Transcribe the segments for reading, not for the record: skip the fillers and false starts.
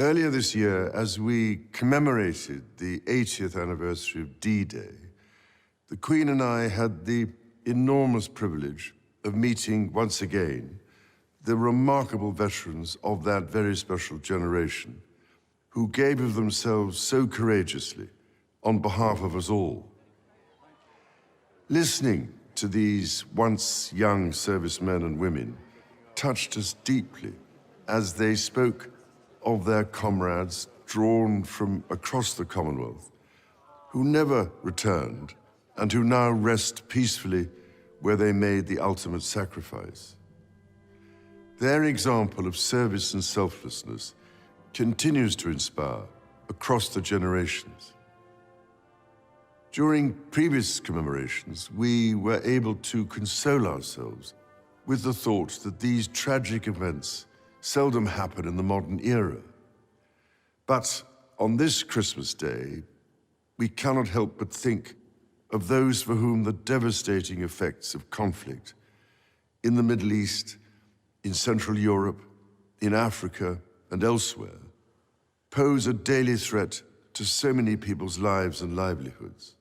Earlier this year, as we commemorated the 80th anniversary of D-Day, the Queen and I had the enormous privilege of meeting once again the remarkable veterans of that very special generation who gave of themselves so courageously on behalf of us all. Listening to these once young servicemen and women touched us deeply as they spoke of their comrades drawn from across the Commonwealth, who never returned and who now rest peacefully where they made the ultimate sacrifice. Their example of service and selflessness continues to inspire across the generations. During previous commemorations, we were able to console ourselves with the thought that these tragic events seldom happen in the modern era. But on this Christmas Day, we cannot help but think of those for whom the devastating effects of conflict in the Middle East, in Central Europe, in Africa, and elsewhere pose a daily threat to so many people's lives and livelihoods.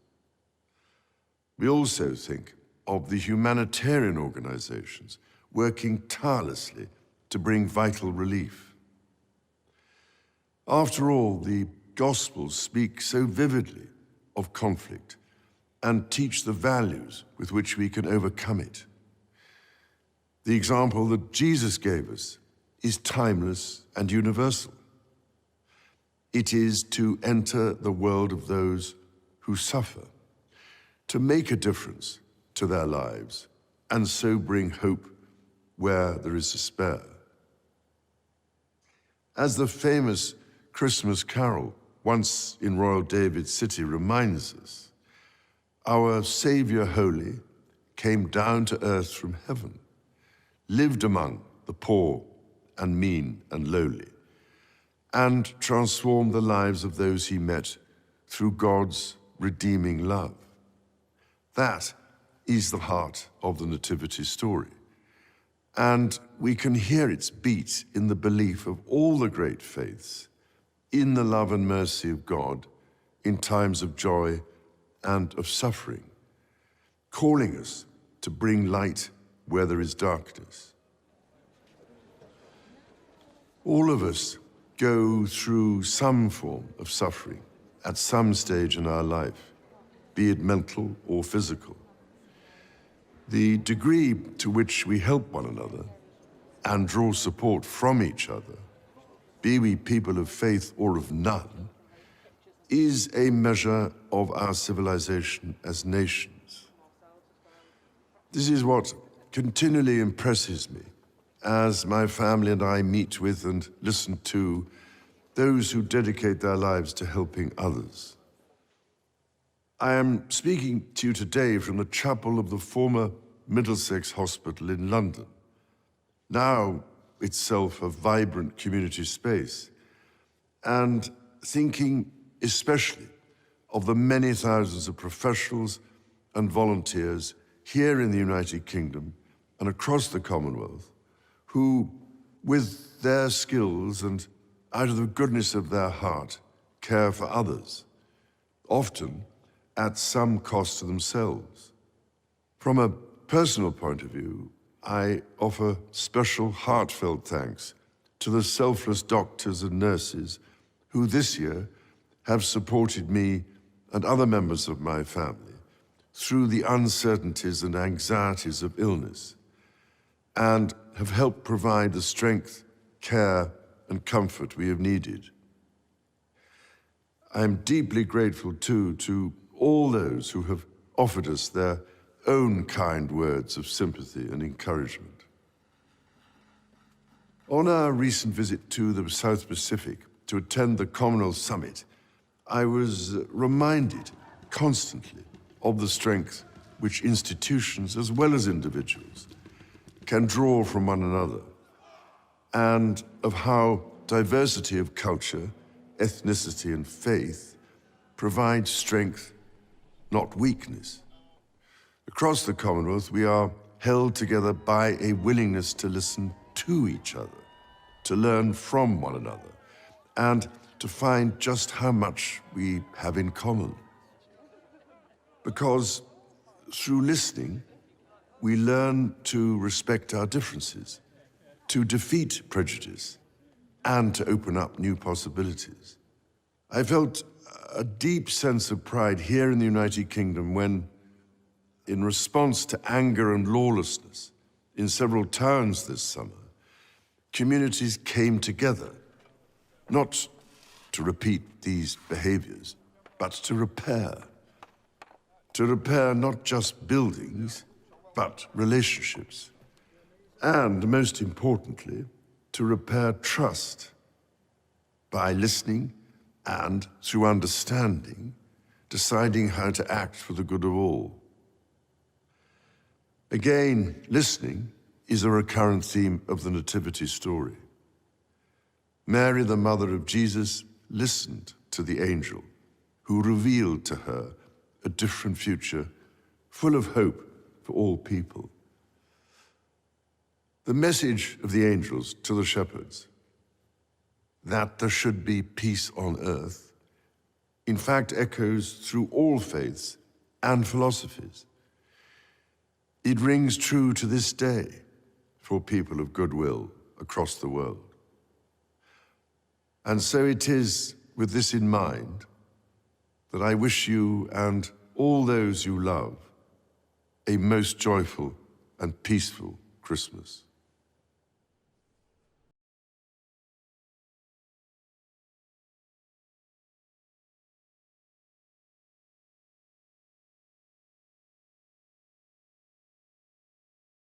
We also think of the humanitarian organizations working tirelessly to bring vital relief. After all, the Gospels speak so vividly of conflict and teach the values with which we can overcome it. The example that Jesus gave us is timeless and universal. It is to enter the world of those who suffer, to make a difference to their lives, and so bring hope where there is despair. As the famous Christmas carol, Once in Royal David's City, reminds us, our Savior Holy came down to earth from heaven, lived among the poor and mean and lowly, and transformed the lives of those he met through God's redeeming love. That is the heart of the Nativity story. And we can hear its beat in the belief of all the great faiths, in the love and mercy of God in times of joy and of suffering, calling us to bring light where there is darkness. All of us go through some form of suffering at some stage in our life, be it mental or physical. The degree to which we help one another and draw support from each other, be we people of faith or of none, is a measure of our civilization as nations. This is what continually impresses me as my family and I meet with and listen to those who dedicate their lives to helping others. I am speaking to you today from the chapel of the former Middlesex Hospital in London, now itself a vibrant community space, and thinking especially of the many thousands of professionals and volunteers here in the United Kingdom and across the Commonwealth who, with their skills and out of the goodness of their heart, care for others, often at some cost to themselves. From a personal point of view, I offer special heartfelt thanks to the selfless doctors and nurses who this year have supported me and other members of my family through the uncertainties and anxieties of illness, and have helped provide the strength, care, and comfort we have needed. I am deeply grateful, too, to all those who have offered us their own kind words of sympathy and encouragement. On our recent visit to the South Pacific to attend the Commonwealth Summit, I was reminded constantly of the strength which institutions, as well as individuals, can draw from one another, and of how diversity of culture, ethnicity, and faith provides strength, not weakness. Across the Commonwealth, we are held together by a willingness to listen to each other, to learn from one another, and to find just how much we have in common. Because through listening, we learn to respect our differences, to defeat prejudice, and to open up new possibilities. I felt a deep sense of pride here in the United Kingdom when, in response to anger and lawlessness in several towns this summer, communities came together, not to repeat these behaviors, but to repair. To repair not just buildings, but relationships. And most importantly, to repair trust by listening and, through understanding, deciding how to act for the good of all. Again, listening is a recurrent theme of the Nativity story. Mary, the mother of Jesus, listened to the angel who revealed to her a different future full of hope for all people. The message of the angels to the shepherds, that there should be peace on earth, in fact echoes through all faiths and philosophies. It rings true to this day for people of goodwill across the world. And so it is with this in mind that I wish you and all those you love a most joyful and peaceful Christmas.